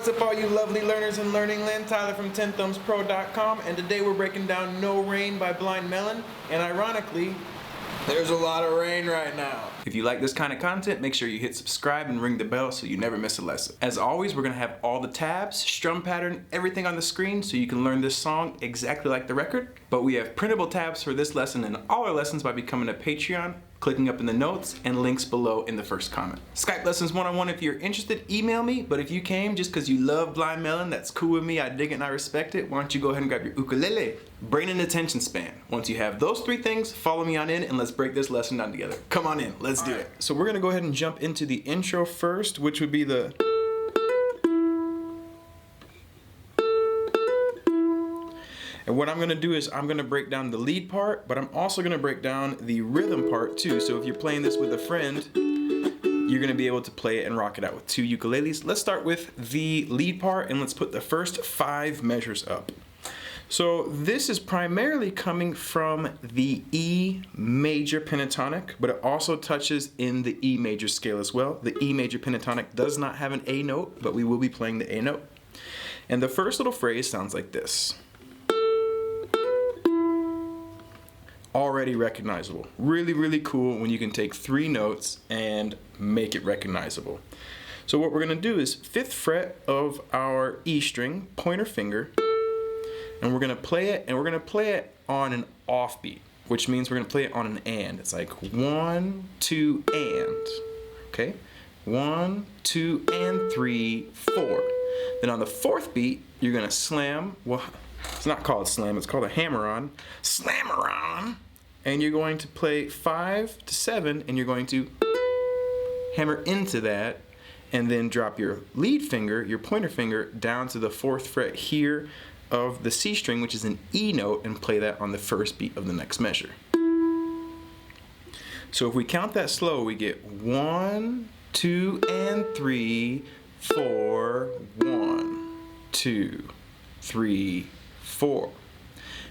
What's up all you lovely learners in Learning Land? Tyler from 10thumbspro.com, and today we're breaking down No Rain by Blind Melon, and ironically, there's a lot of rain right now. If you like this kind of content, make sure you hit subscribe and ring the bell so you never miss a lesson. As always, we're going to have all the tabs, strum pattern, everything on the screen so you can learn this song exactly like the record. But we have printable tabs for this lesson and all our lessons by becoming a Patreon, clicking up in the notes, and links below in the first comment. Skype lessons one-on-one if you're interested, email me, but if you came just because you love Blind Melon, that's cool with me, I dig it and I respect it. Why don't you go ahead and grab your ukulele? Brain and attention span. Once you have those three things, follow me on in and let's break this lesson down together. Come on in, let's do it. So we're gonna go ahead and jump into the intro first, which would be the and what I'm going to do is I'm going to break down the lead part, but I'm also going to break down the rhythm part too. So if you're playing this with a friend, you're going to be able to play it and rock it out with two ukuleles. Let's start with the lead part and let's put the first 5 measures up. So this is primarily coming from the E major pentatonic, but it also touches in the E major scale as well. The E major pentatonic does not have an A note, but we will be playing the A note. And the first little phrase sounds like this. Already recognizable. Really, really cool when you can take 3 notes and make it recognizable. So what we're gonna do is 5th fret of our E string, pointer finger, and we're gonna play it, and we're gonna play it on an offbeat, which means we're gonna play it on an and. It's like 1, 2, and. Okay? 1, 2, and 3, 4. Then on the 4th beat, you're gonna slam. Well, it's not called slam, it's called a hammer-on. Slammer-on! And you're going to play 5 to 7, and you're going to hammer into that, and then drop your lead finger, your pointer finger, down to the 4th fret here of the C string, which is an E note, and play that on the 1st beat of the next measure. So if we count that slow, we get 1, 2, and 3, 4, 1, 2, 3, 4.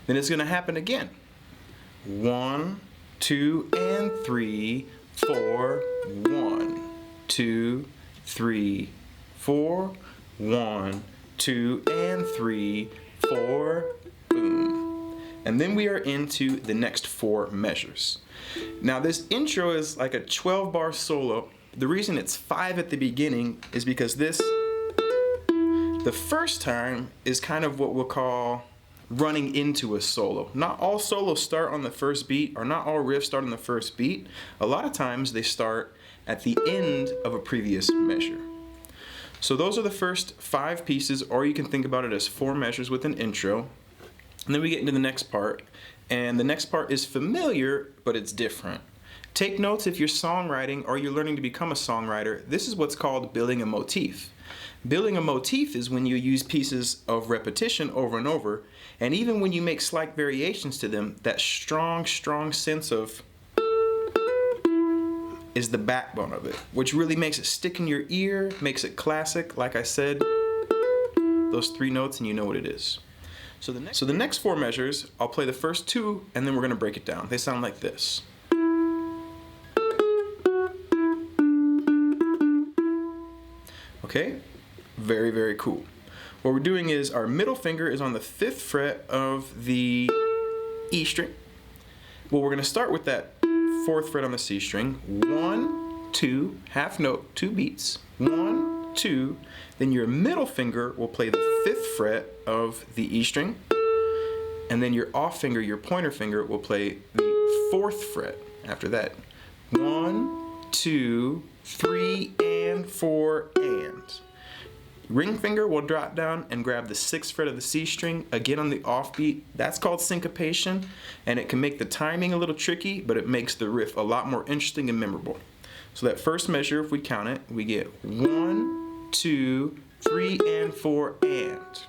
Then it's going to happen again. 1, 2, and 3, 4, 1, 2, 3, 4, 1, 2, and 3, 4, boom. And then we are into the next 4 measures. Now this intro is like a 12-bar solo. The reason it's 5 at the beginning is because this, the first time, is kind of what we'll call running into a solo. Not all solos start on the 1st beat, or not all riffs start on the 1st beat. A lot of times they start at the end of a previous measure. So those are the first 5 pieces, or you can think about it as 4 measures with an intro. And then we get into the next part, and the next part is familiar, but it's different. Take notes if you're songwriting or you're learning to become a songwriter. This is what's called building a motif. Building a motif is when you use pieces of repetition over and over, and even when you make slight variations to them, that strong sense of is the backbone of it, which really makes it stick in your ear, makes it classic. Like I said, those 3 notes and you know what it is. So the next 4 measures, I'll play the first 2 and then we're gonna break it down. They sound like this. Okay, very, very cool. What we're doing is our middle finger is on the 5th fret of the E string. Well, we're gonna start with that 4th fret on the C string. 1, 2, half note, 2 beats. 1, 2, then your middle finger will play the 5th fret of the E string, and then your off finger, your pointer finger, will play the 4th fret after that. 1, 2, 3, and 4, and. Ring finger will drop down and grab the 6th fret of the C string, again on the offbeat. That's called syncopation, and it can make the timing a little tricky, but it makes the riff a lot more interesting and memorable. So that first measure, if we count it, we get 1, 2, 3, and 4, and.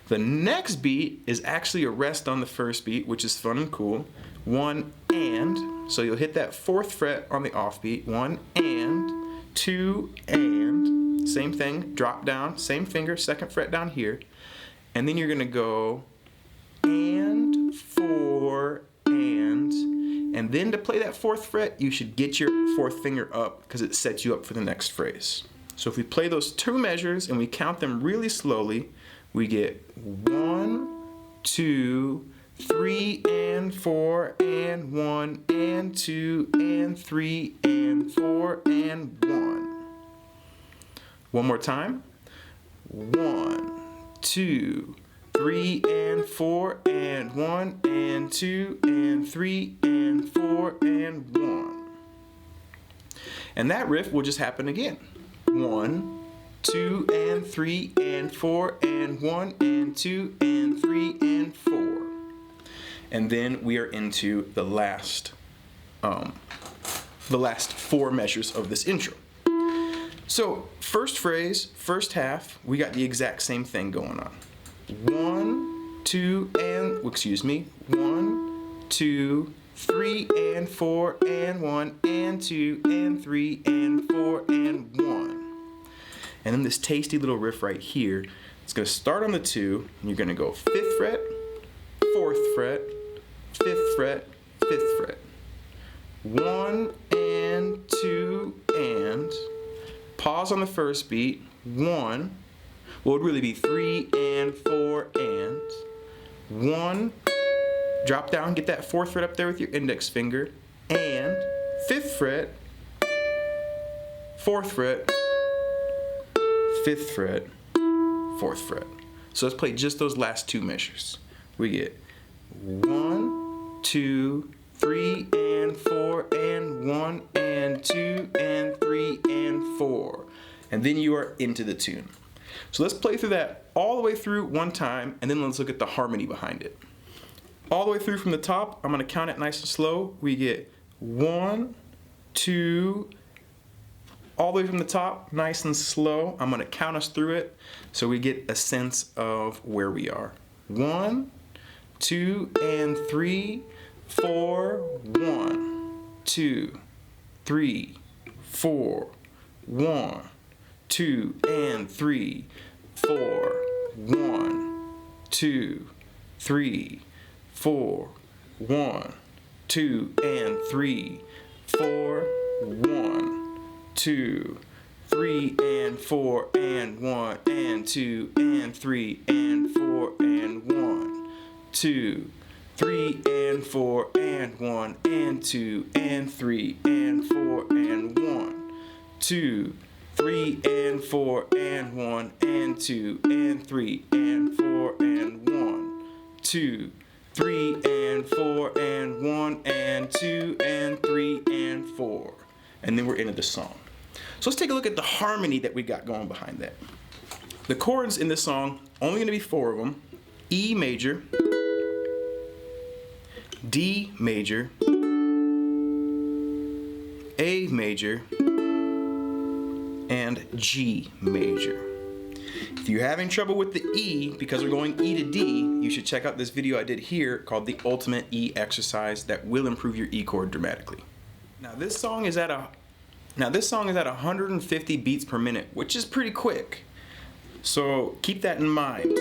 The next beat is actually a rest on the 1st beat, which is fun and cool. 1, and. So you'll hit that 4th fret on the offbeat. 1, and. 2, and. Same thing, drop down, same finger, 2nd fret down here. And then you're gonna go and, 4, and then to play that 4th fret, you should get your 4th finger up because it sets you up for the next phrase. So if we play those two measures and we count them really slowly, we get 1, 2, 3 and 4 and 1 and 2 and 3 and 4 and 1. One more time. 1, 2, 3 and 4 and 1 and 2 and 3 and 4 and 1. And that riff will just happen again. 1, 2 and 3 and 4 and 1 and 2 and 3 and 4. And then we are into the last 4 measures of this intro. So first phrase, first half, we got the exact same thing going on. 1, 2 and 1, 2, 3 and 4 and 1 and 2 and 3 and 4 and 1. And then this tasty little riff right here, it's going to start on the 2, and you're going to go 5th fret, 4th fret, 5th fret, 5th fret. 1 and 2 and, pause on the first beat, 1, what would really be 3 and 4 and, 1, drop down, get that 4th fret up there with your index finger, and 5th fret, 4th fret, 5th fret, 4th fret. So let's play just those last 2 measures. We get 1, 2, 3 and 4 and 1 and 2 and 3 and 4. And then you are into the tune. So let's play through that all the way through one time, and then let's look at the harmony behind it. All the way through from the top, I'm going to count it nice and slow. We get 1, 2, all the way from the top, nice and slow. I'm going to count us through it so we get a sense of where we are. 1, 2 and 3, 4, 1, 2, 3, 4, 1, 2 and 3, 4, 1, 2, 3, 4, 1, 2 and 3, 4, 1, 2, 3 and 4 and 1 and 2 and 3 and 4 and 1, 2, 3 and 4 and 1 and 2 and 3 and 4 and 1, 2, 3 and 4 and 1 and 2 and 3 and 4 and 1, 2, 3 and 4 and 1 and 2 and 3 and 4. And then we're into the song. So let's take a look at the harmony that we got going behind that. The chords in this song, only going to be 4 of them. E major, D major, A major, and G major. If you're having trouble with the E, because we're going E to D, you should check out this video I did here called the Ultimate E Exercise that will improve your E chord dramatically. Now this song is at 150 beats per minute, which is pretty quick. So keep that in mind.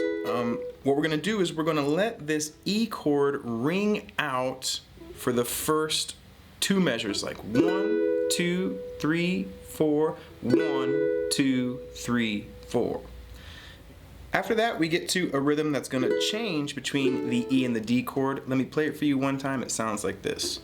What we're going to do is we're going to let this E chord ring out for the first 2 measures, like 1, 2, 3, 4, 1, 2, 3, 4. After that, we get to a rhythm that's going to change between the E and the D chord. Let me play it for you one time. It sounds like this.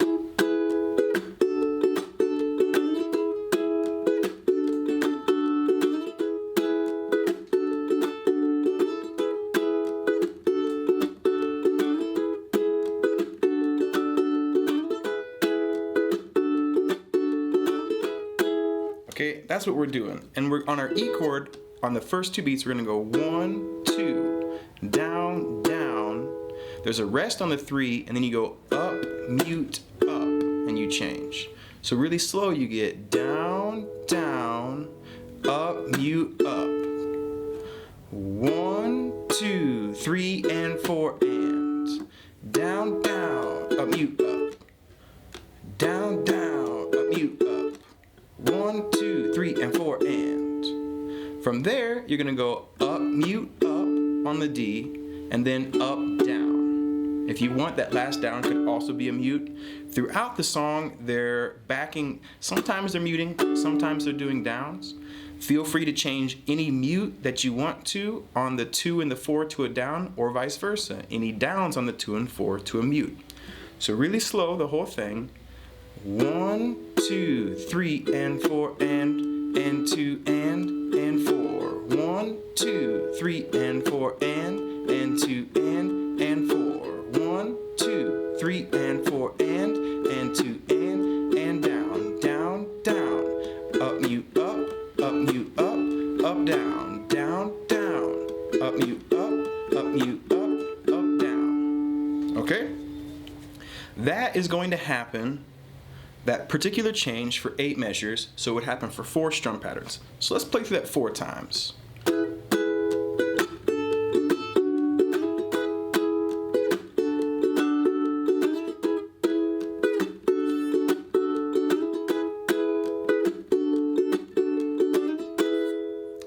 Okay, that's what we're doing. And we're on our E chord, on the first 2 beats, we're gonna go 1, 2, down, down. There's a rest on the 3, and then you go up, mute, up, and you change. So really slow, you get down, down, up, mute, up. 1, 2, 3, and 4, and. Down, down, up, mute, up. Down, down, up, mute, up. 1, 2, 3, and 4, and. From there, you're gonna go up, mute, up on the D, and then up, down. If you want, that last down could also be a mute. Throughout the song, they're backing, sometimes they're muting, sometimes they're doing downs. Feel free to change any mute that you want to on the 2 and the 4 to a down, or vice versa. Any downs on the 2 and 4 to a mute. So really slow, the whole thing. 1, 2, 3, and 4, and 2, and 4. 1, 2, 3, and 4, and 2, and 4. 1, 2, 3, and 4, and 2, and down, down, down. Up, mute, up, mute, up, down, down, down. Up, mute, up, down. Okay? That is going to happen, that particular change, for 8 measures, so it would happen for 4 strum patterns. So let's play through that 4 times.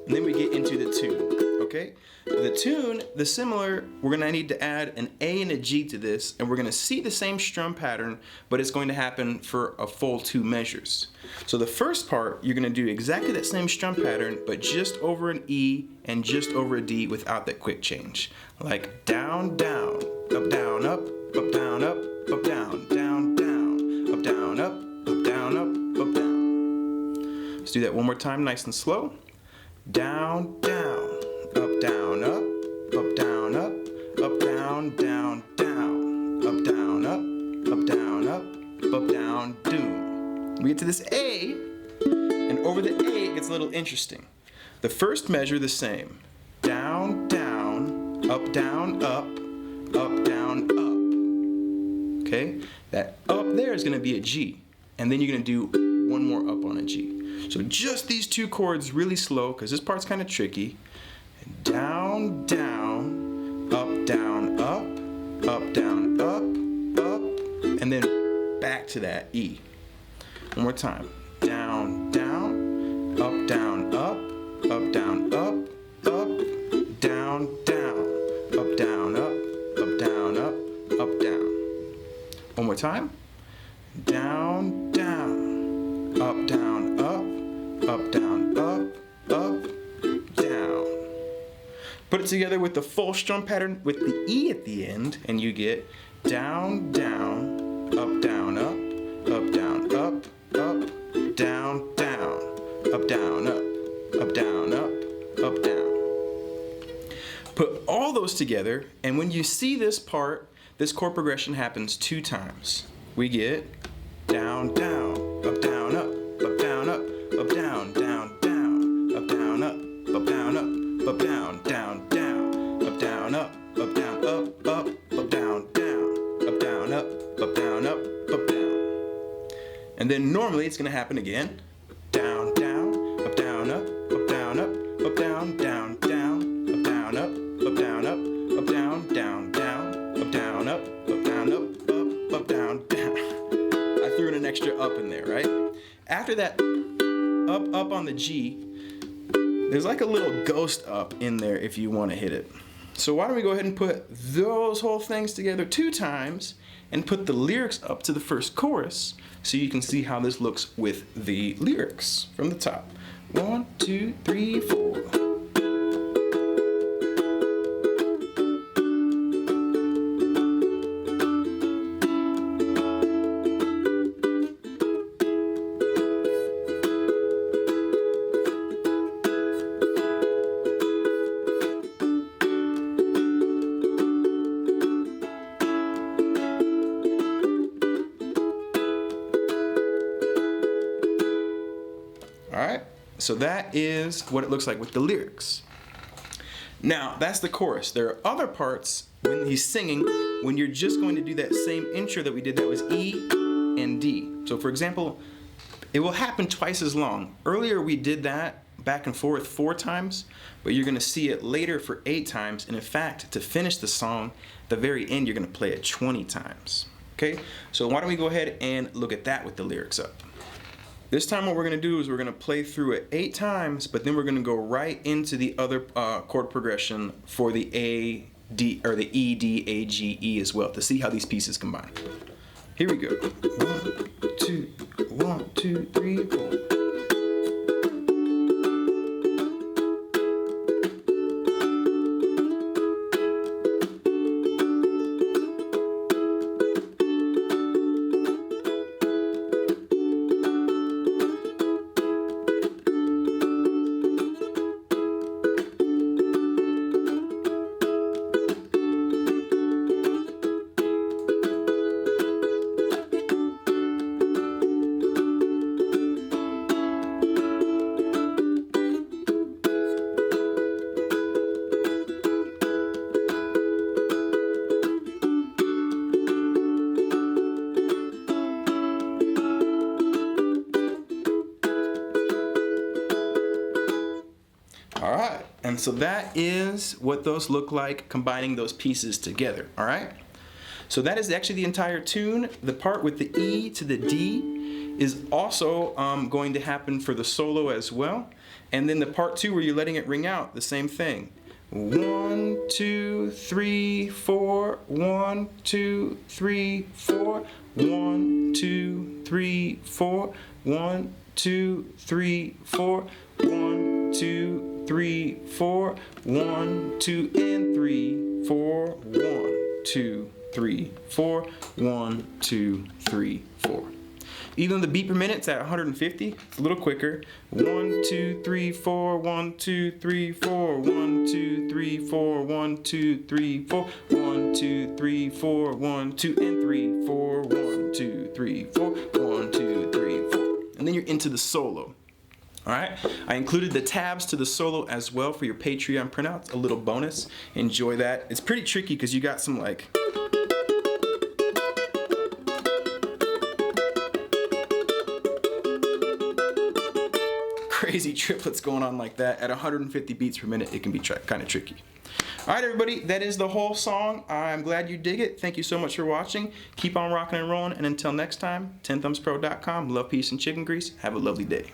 And then we get into the tune, okay? The tune, the similar, we're gonna need to add an A and a G to this, and we're gonna see the same strum pattern, but it's going to happen for a full 2 measures. So the first part, you're gonna do exactly that same strum pattern, but just over an E and just over a D without that quick change. Like down, down, up, down, up, down, up, down, down, down, up, down, up, down, up, down. Let's do that one more time, nice and slow. Down, down, up, down, up, down, up, down, down, down, up, down, up, down, up, down, doom. We get to this A, and over the A it gets a little interesting. The first measure the same. Down, down, up, down, up, down, up. Okay? That up there is going to be a G, and then you're going to do one more up on a G. So just these 2 chords really slow, because this part's kind of tricky. Down, down, up, down, up, down, up, and then back to that E. One more time. Down, down, up, down, up, down, up, down, down, up, down, up, down, up, down. One more time. Down, down, up, down, up, down, up, down. Put it together with the full strum pattern with the E at the end, and you get down, down, up, down, up, down, up, down, down, up, down, up, down, up, down. Put all those together, and when you see this part, this chord progression happens 2 times. We get down, down, up, down, up, down, down, down, up, down, up, down, down, down, up, down, up, down, up, down, down, up, down, up, down, down. And then normally it's going to happen again. Down, down, up, down, up, down, down, down, up, down, up, down, down, down, up, down, up, down, down. I threw in an extra up in there, right? After that up on the G, there's like a little ghost up in there if you want to hit it. So why don't we go ahead and put those whole things together 2 times and put the lyrics up to the first chorus so you can see how this looks with the lyrics from the top. 1, 2, 3, 4. Alright, so that is what it looks like with the lyrics. Now, that's the chorus. There are other parts when he's singing when you're just going to do that same intro that we did that was E and D. So for example, it will happen twice as long. Earlier we did that back and forth 4 times, but you're going to see it later for 8 times. And in fact, to finish the song, at the very end, you're going to play it 20 times. Okay, so why don't we go ahead and look at that with the lyrics up. This time what we're going to do is we're going to play through it 8 times, but then we're going to go right into the other chord progression for the A, D, or the E, D, A, G, E as well, to see how these pieces combine. Here we go. 1, 2, 1, 2, 3, 4. All right, and so that is what those look like combining those pieces together, all right? So that is actually the entire tune. The part with the E to the D is also going to happen for the solo as well. And then the part 2 where you're letting it ring out, the same thing. 1, 2, 3, 4, 1, 2, 3, 4, 1, 2, 3, 4, 1, 2, 3, 4, 1, 2, 3, 4, 1, 2, and 3, 4, 1, 2, 3, 4, 1, 2, 3, 4. Even though the beat per minute's at 150, it's a little quicker. 1, 2, 3, 4, 1, 2, 3, 4, 1, 2, 3, 4, 1, 2, 3, 4, 1, 2, 3, 4, 1, 2, and 3, 4, 1, 2, 3, 4, 1, 2, 3, 4. And then you're into the solo. All right, I included the tabs to the solo as well for your Patreon printouts, a little bonus. Enjoy that. It's pretty tricky because you got some like crazy triplets going on like that. At 150 beats per minute, it can be kind of tricky. All right, everybody, that is the whole song. I'm glad you dig it. Thank you so much for watching. Keep on rocking and rolling, and until next time, 10thumbspro.com. Love, peace, and chicken grease. Have a lovely day.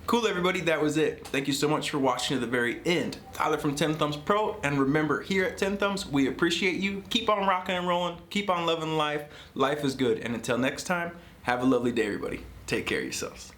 Cool, everybody, that was it. Thank you so much for watching to the very end. Tyler from 10 Thumbs Pro, and remember, here at 10 Thumbs, we appreciate you. Keep on rocking and rolling. Keep on loving life. Life is good. And until next time, have a lovely day, everybody. Take care of yourselves.